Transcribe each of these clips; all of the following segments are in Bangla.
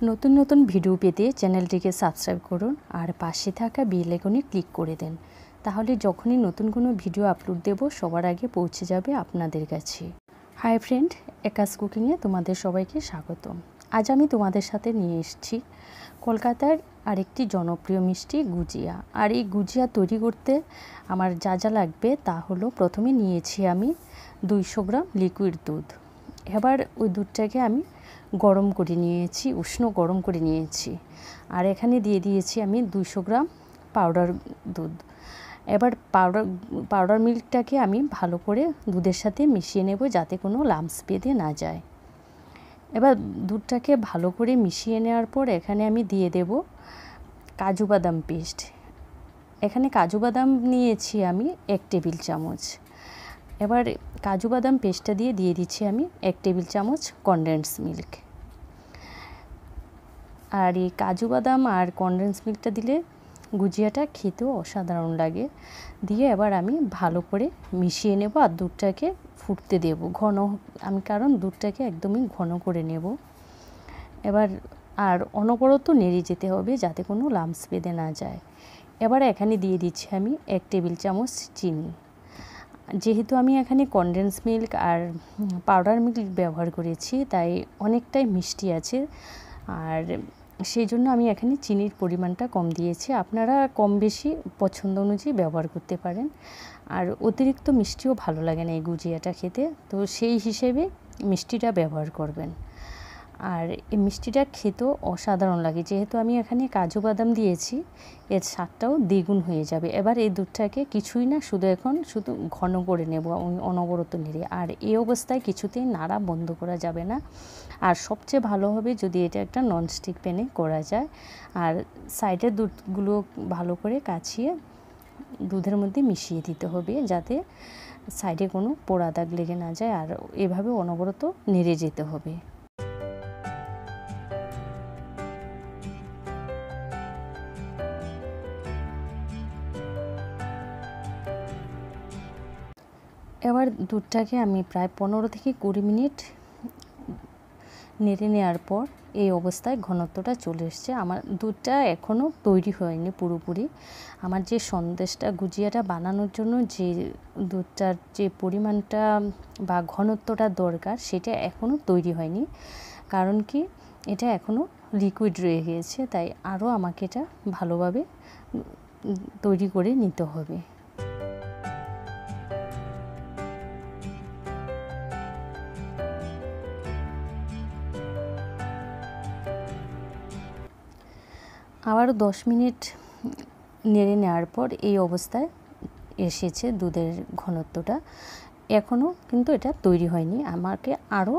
নতুন নতুন ভিডিও পেতে চ্যানেলটিকে সাবস্ক্রাইব করুন আর পাশে থাকা বেল আইকনে ক্লিক করে দেন, তাহলে যখনই নতুন কোনো ভিডিও আপলোড দেব সবার আগে পৌঁছে যাবে আপনাদের কাছে। হাই ফ্রেন্ড, একাস কুকিংয়ে তোমাদের সবাইকে স্বাগতম। আজ আমি তোমাদের সাথে নিয়ে এসেছি কলকাতার আরেকটি জনপ্রিয় মিষ্টি গুজিয়া। আর এই গুজিয়া তৈরি করতে আমার যা যা লাগবে তা হলো, প্রথমে নিয়েছি আমি 200 গ্রাম লিকুইড দুধ। এবার ওই দুধটাকে আমি গরম করে নিয়েছি, উষ্ণ গরম করে নিয়েছি। আর এখানে দিয়ে দিয়েছি আমি 200 গ্রাম পাউডার দুধ। এবার পাউডার মিল্কটাকে আমি ভালো করে দুধের সাথে মিশিয়ে নেব, যাতে কোনো লাম্পস বেঁধে না যায়। এবার দুধটাকে ভালো করে মিশিয়ে নেওয়ার পর এখানে আমি দিয়ে দেব কাজু বাদাম পেস্ট। এখানে কাজু বাদাম নিয়েছি আমি 1 টেবিল চামচ। এবার কাজু বাদাম পেস্টটা দিয়ে দিচ্ছি আমি 1 টেবিল চামচ কনডেন্স মিল্ক। আর এই কাজু বাদাম আর কনডেন্স মিল্কটা দিলে গুজিয়াটা খেতেও অসাধারণ লাগে। দিয়ে এবার আমি ভালো করে মিশিয়ে নেব আর দুধটাকে ফুটতে দেব ঘন, কারণ দুধটাকে একদমই ঘন করে নেব। এবার আর অনবরত নেড়ে যেতে হবে যাতে কোনো লাম্পস বেঁধে না যায়। এবার এখানে দিয়ে দিচ্ছি আমি 1 টেবিল চামচ চিনি। যেহেতু আমি এখানে কনডেন্স মিল্ক আর পাউডার মিল্ক ব্যবহার করেছি, তাই অনেকটাই মিষ্টি আছে, আর সেই জন্য আমি এখানে চিনির পরিমাণটা কম দিয়েছি। আপনারা কম বেশি পছন্দ অনুযায়ী ব্যবহার করতে পারেন। আর অতিরিক্ত মিষ্টিও ভালো লাগে না এই গুজিয়াটা খেতে, তো সেই হিসেবে মিষ্টিটা ব্যবহার করবেন। আর এই মিষ্টিটা খেতেও অসাধারণ লাগে, যেহেতু আমি এখানে কাজু বাদাম দিয়েছি, এর স্বাদটাও দ্বিগুণ হয়ে যাবে। এবার এই দুধটাকে কিছুই না, শুধু ঘন করে নেব অনবরত নেড়ে। আর এই অবস্থায় কিছুতেই নাড়া বন্ধ করা যাবে না। আর সবচেয়ে ভালো হবে যদি এটা একটা ননস্টিক প্যানে করা যায়। আর সাইডের দুধগুলো ভালো করে কাছিয়ে দুধের মধ্যে মিশিয়ে দিতে হবে, যাতে সাইডে কোনো পোড়া দাগ লেগে না যায়। আর এভাবে অনবরত নেড়ে যেতে হবে। এবার দুধটাকে আমি প্রায় 15 থেকে 20 মিনিট নেড়ে নেওয়ার পর এই অবস্থায় ঘনত্বটা চলে এসছে। আমার দুধটা এখনও তৈরি হয়নি পুরোপুরি। আমার যে সন্দেশটা গুজিয়াটা বানানোর জন্য যে দুধটার যে পরিমাণটা বা ঘনত্বটা দরকার, সেটা এখনও তৈরি হয়নি। কারণ কি, এটা এখনও লিকুইড রয়ে গিয়েছে, তাই আরও আমাকে এটা ভালোভাবে তৈরি করে নিতে হবে। আবার 10 মিনিট নেড়ে নেওয়ার পর এই অবস্থায় এসেছে দুধের ঘনত্বটা। এখনও কিন্তু এটা তৈরি হয়নি, আমাকে আরও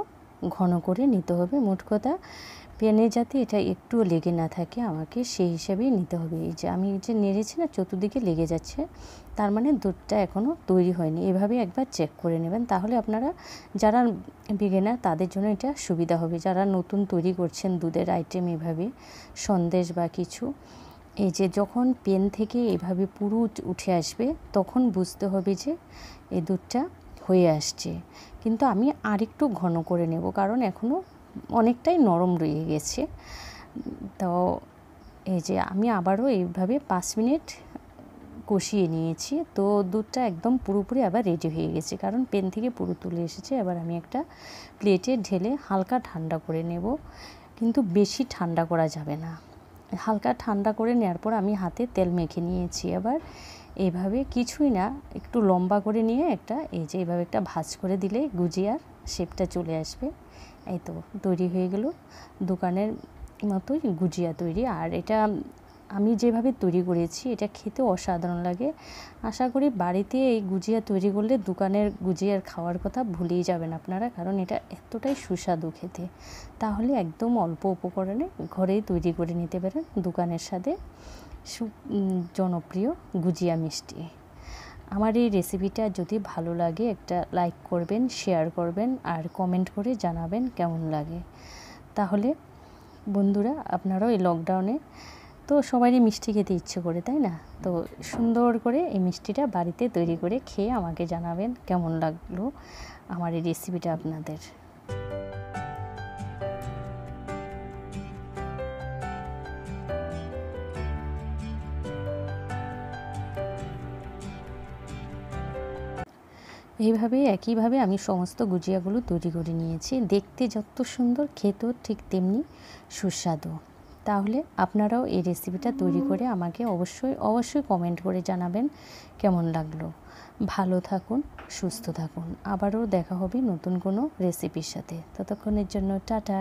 ঘন করে নিতে হবে। মোট কথা, প্যানে যাতে এটা একটুও লেগে না থাকে, আমাকে সেই হিসাবেই নিতে হবে। এই যে আমি যে নেড়েছি না, চতুর্দিকে লেগে যাচ্ছে, তার মানে দুধটা এখনও তৈরি হয়নি। এভাবে একবার চেক করে নেবেন, তাহলে আপনারা যারা বিগিনার তাদের জন্য এটা সুবিধা হবে। যারা নতুন তৈরি করছেন দুধের আইটেম এভাবে সন্দেশ বা কিছু, এই যে যখন প্যান থেকে এভাবে পুরো উঠে আসবে, তখন বুঝতে হবে যে এই দুধটা হয়ে আসছে। কিন্তু আমি আরেকটু ঘন করে নেব, কারণ এখনও অনেকটাই নরম রয়ে গেছে। তো এই যে আমি আবারও এইভাবে 5 মিনিট কষিয়ে নিয়েছি। তো দুধটা একদম পুরোপুরি আবার রেডি হয়ে গেছে, কারণ প্যান থেকে পুরো তুলে এসেছে। এবার আমি একটা প্লেটে ঢেলে হালকা ঠান্ডা করে নেব, কিন্তু বেশি ঠান্ডা করা যাবে না। হালকা ঠান্ডা করে নেওয়ার পর আমি হাতে তেল মেখে নিয়েছি। এবার এইভাবে কিছুই না, একটু লম্বা করে নিয়ে এই যে এইভাবে একটা ভাঁজ করে দিলে গুজিয়ার শেপটা চলে আসবে। এই তো তৈরি হয়ে গেল দোকানের মতোই গুজিয়া তৈরি। আর এটা আমি যেভাবে তৈরি করেছি, এটা খেতে অসাধারণ লাগে। আশা করি বাড়িতে এই গুজিয়া তৈরি করলে দোকানের গুজিয়ার খাওয়ার কথা ভুলেই যাবেন আপনারা, কারণ এটা এতটাই সুস্বাদু খেতে। তাহলে একদম অল্প উপকরণে ঘরেই তৈরি করে নিতে পারেন দোকানের সাথে জনপ্রিয় গুজিয়া মিষ্টি। আমার এই রেসিপিটা যদি ভালো লাগে, একটা লাইক করবেন, শেয়ার করবেন, আর কমেন্ট করে জানাবেন কেমন লাগে। তাহলে বন্ধুরা, আপনারাও এই লকডাউনে তো সবারই মিষ্টি খেতে ইচ্ছে করে, তাই না? তো সুন্দর করে এই মিষ্টিটা বাড়িতে তৈরি করে খেয়ে আমাকে জানাবেন কেমন লাগলো আমার এই রেসিপিটা আপনাদের। এইভাবে একইভাবে আমি সমস্ত গুজিয়াগুলো তৈরি করে নিয়েছি। দেখতে যত সুন্দর, খেতেও ঠিক তেমনি সুস্বাদু। তাহলে আপনারাও এই রেসিপিটা তৈরি করে আমাকে অবশ্যই কমেন্ট করে জানাবেন কেমন লাগলো। ভালো থাকুন, সুস্থ থাকুন। আবারও দেখা হবে নতুন কোনো রেসিপির সাথে। ততক্ষণের জন্য টাটা।